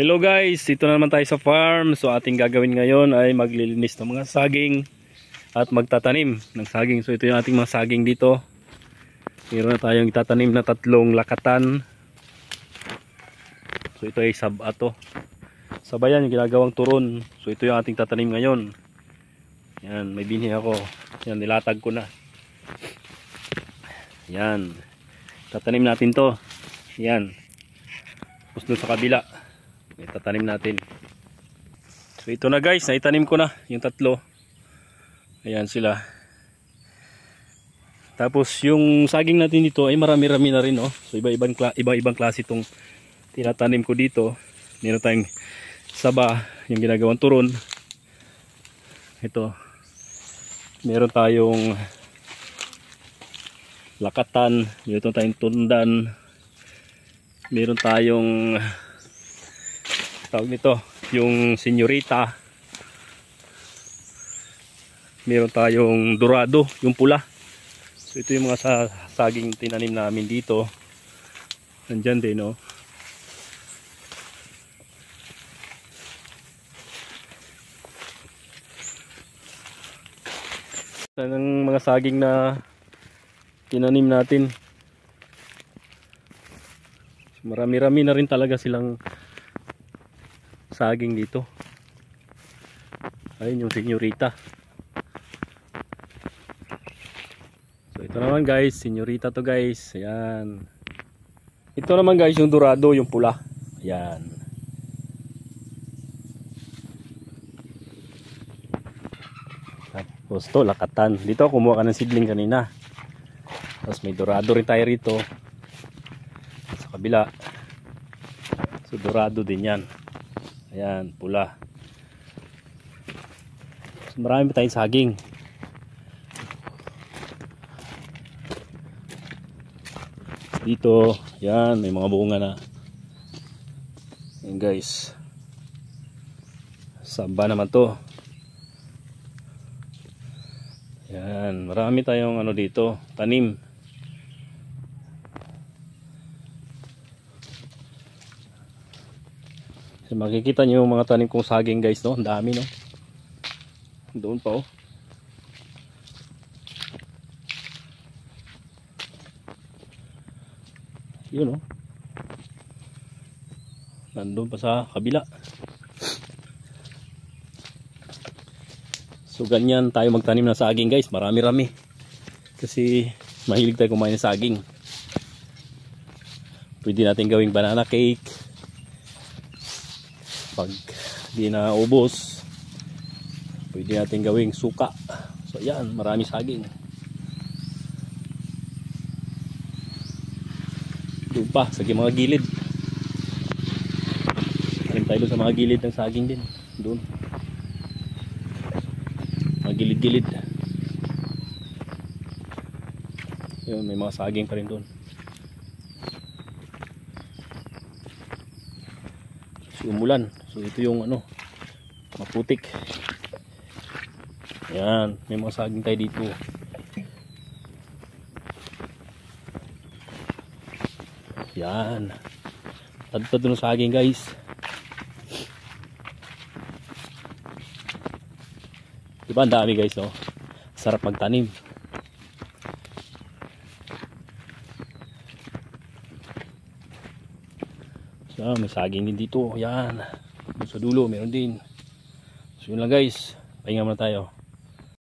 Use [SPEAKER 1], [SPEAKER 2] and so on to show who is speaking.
[SPEAKER 1] Hello guys, ito na naman tayo sa farm. So ating gagawin ngayon ay maglilinis ng mga saging at magtatanim ng saging. So ito yung ating mga saging dito. Meron na tayong itatanim na 3 lakatan. So ito ay sabato. Sabayan yung ginagawang turon. So ito yung ating tatanim ngayon. Yan, may binhi ako. Yan, nilatag ko na. Yan. Tatanim natin to. Yan. Tapos doon sa kabila itatanim natin. So ito na guys, naitanim ko na yung 3. Ayan sila. Tapos yung saging natin dito ay marami-rami na rin, oh. So iba-ibang klase itong tinatanim ko dito. Meron tayong saba, yung ginagawang turon. Ito. Meron tayong lakatan, meron tayong tundan. Meron tayong tawag nito, yung senyorita. Meron tayong dorado, yung pula. So ito yung mga saging tinanim namin dito. Nandyan din, no. Ang mga saging na tinanim natin, marami-rami na rin talaga silang saging dito. Ayun yung senyorita. So ito naman guys, senyorita to guys. Ayan. Ito naman guys yung dorado, yung pula. Ayan. Tapos to lakatan. Dito kumuha ka ng seedling kanina. Tapos may dorado rin tayo rito. Sa kabila. So dorado din yan. Ayan, pula. So, marami pa tayong saging. Dito, yan, may mga bunga na. Ayan guys. Samba naman to. Ayan, marami tayong ano dito, tanim. So, makikita nyo yung mga tanim kong saging guys, no? Ang dami, no? Doon pa, oh. Yun, oh. Nandun pa sa kabila. So ganyan tayo magtanim ng saging guys, marami-rami. Kasi mahilig tayo kumain ng saging. Pwede natin gawing banana cake. Pag di na ubos, pwede natin gawing suka. So yan, marami saging. Doon pa sa mga gilid. Tanim tayo sa mga gilid ng saging din. Doon. Mga gilid-gilid. Yun, may mga saging pa rin doon. So umulan. So ito yung ano, maputik. Ayan, may mga saging tayo dito. Yan. Tadtad ng saging guys. Diba ang dami guys, oh. Sarap magtanim. So may saging din dito. Yan. Sa dulo meron din. So yun lang guys. Pahinga muna tayo.